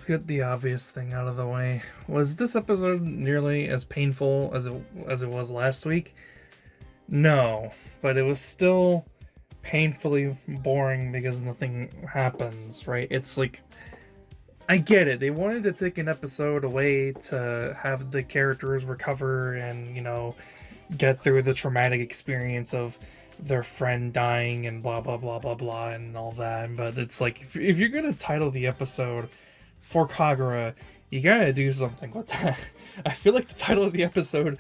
get the obvious thing out of the way. Was this episode nearly as painful as it was last week? No, but it was still painfully boring because nothing happens, right? It's like, I get it. They wanted to take an episode away to have the characters recover and, get through the traumatic experience of their friend dying and blah blah blah blah blah and all that. But it's like, if you're gonna title the episode for Kagura, you gotta do something with that. I feel like the title of the episode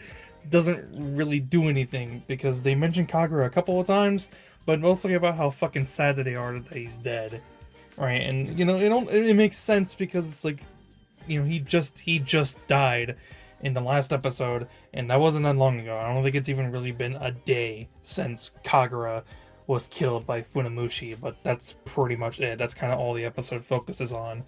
doesn't really do anything because they mention Kagura a couple of times, but mostly about how fucking sad they are that he's dead, right? And it makes sense because it's like, he just died in the last episode, and that wasn't that long ago. I don't think it's even really been a day since Kagura was killed by Funamushi, but that's pretty much it. That's kind of all the episode focuses on.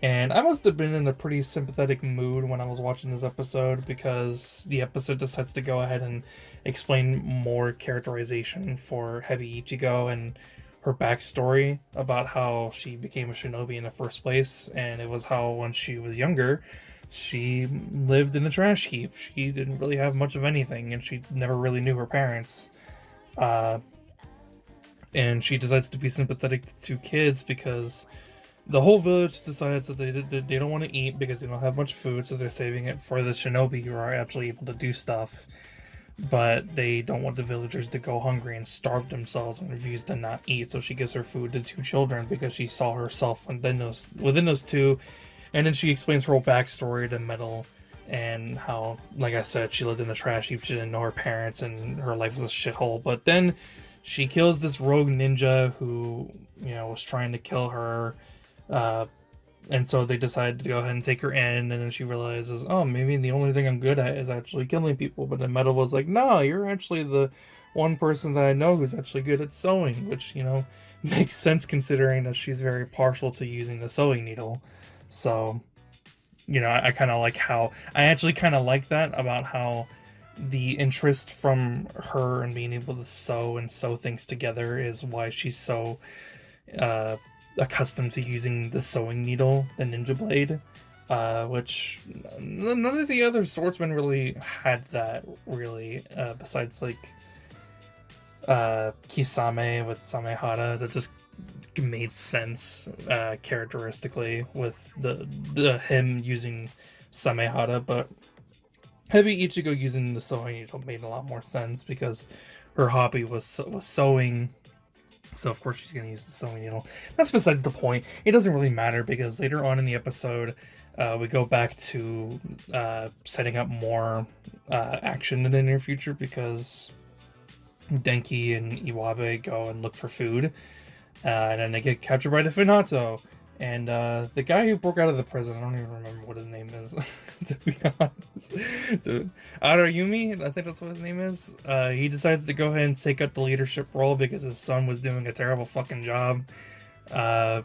And I must have been in a pretty sympathetic mood when I was watching this episode, because the episode decides to go ahead and explain more characterization for Hebi Ichigo and her backstory about how she became a shinobi in the first place. And it was how, when she was younger, she lived in a trash heap. She didn't really have much of anything, and she never really knew her parents. And she decides to be sympathetic to two kids because the whole village decides that they don't want to eat because they don't have much food, so they're saving it for the shinobi who are actually able to do stuff. But they don't want the villagers to go hungry and starve themselves and refuse to not eat, so she gives her food to two children because she saw herself within those two. And then she explains her whole backstory to Metal and how, like I said, she lived in the trash heap, she didn't know her parents, and her life was a shithole. But then she kills this rogue ninja who, was trying to kill her. And so they decided to go ahead and take her in, and then she realizes, oh, maybe the only thing I'm good at is actually killing people. But then Metal was like, no, you're actually the one person that I know who's actually good at sewing, which, makes sense considering that she's very partial to using the sewing needle. So, I kind of like I actually kind of like that about how the interest from her in being able to sew things together is why she's so accustomed to using the sewing needle, the ninja blade, which none of the other swordsmen really had that, really, besides like Kisame with Samehara. That just made sense characteristically with the him using Samehara, but Hebi Ichigo using the sewing needle made a lot more sense because her hobby was sewing. So of course she's going to use the sewing needle. That's besides the point. It doesn't really matter because later on in the episode, we go back to setting up more action in the near future because Denki and Iwabe go and look for food. And then they get captured by the Funato. And the guy who broke out of the prison, I don't even remember what his name is, to be honest. Arayumi, I think that's what his name is. He decides to go ahead and take up the leadership role because his son was doing a terrible fucking job. And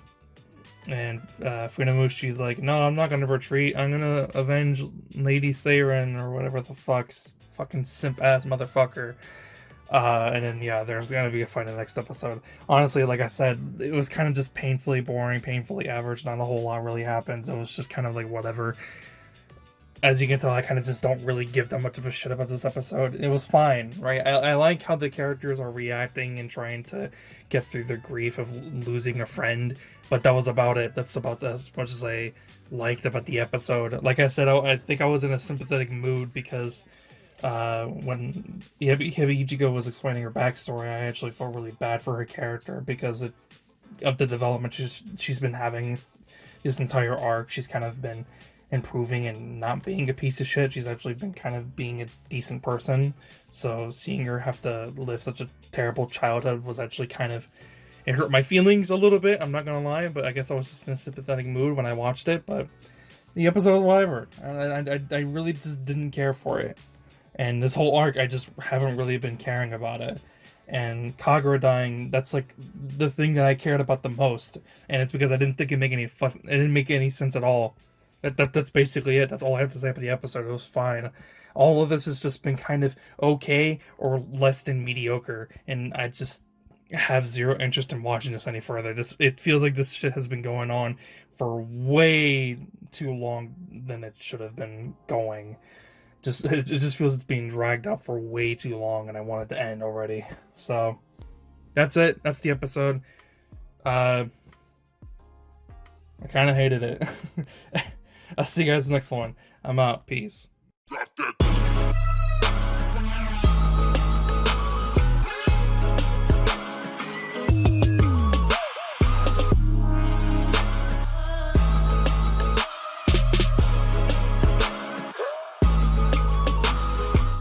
Funamushi's like, no, I'm not going to retreat. I'm going to avenge Lady Seiren or whatever the fuck's fucking simp-ass motherfucker. And then, there's going to be a fight in the next episode. Honestly, like I said, it was kind of just painfully boring, painfully average. Not a whole lot really happens. It was just kind of like whatever. As you can tell, I kind of just don't really give that much of a shit about this episode. It was fine, right? I like how the characters are reacting and trying to get through the grief of losing a friend. But that was about it. That's about as much as I liked about the episode. Like I said, I think I was in a sympathetic mood because when Hebi Ichigo was explaining her backstory, I actually felt really bad for her character because of the development she's been having this entire arc. She's kind of been improving and not being a piece of shit. She's actually been kind of being a decent person. So seeing her have to live such a terrible childhood was actually it hurt my feelings a little bit, I'm not gonna lie, but I guess I was just in a sympathetic mood when I watched it. But the episode was whatever. I really just didn't care for it. And this whole arc, I just haven't really been caring about it. And Kagura dying, that's like the thing that I cared about the most. And it's because I didn't think it didn't make any sense at all. That's basically it. That's all I have to say about the episode. It was fine. All of this has just been kind of okay or less than mediocre. And have zero interest in watching this any further. It feels like this shit has been going on for way too long than it should have been going. It just feels it's being dragged out for way too long, and I want it to end already. So that's it. That's the episode. I kind of hated it. I'll see you guys next one. I'm out. Peace.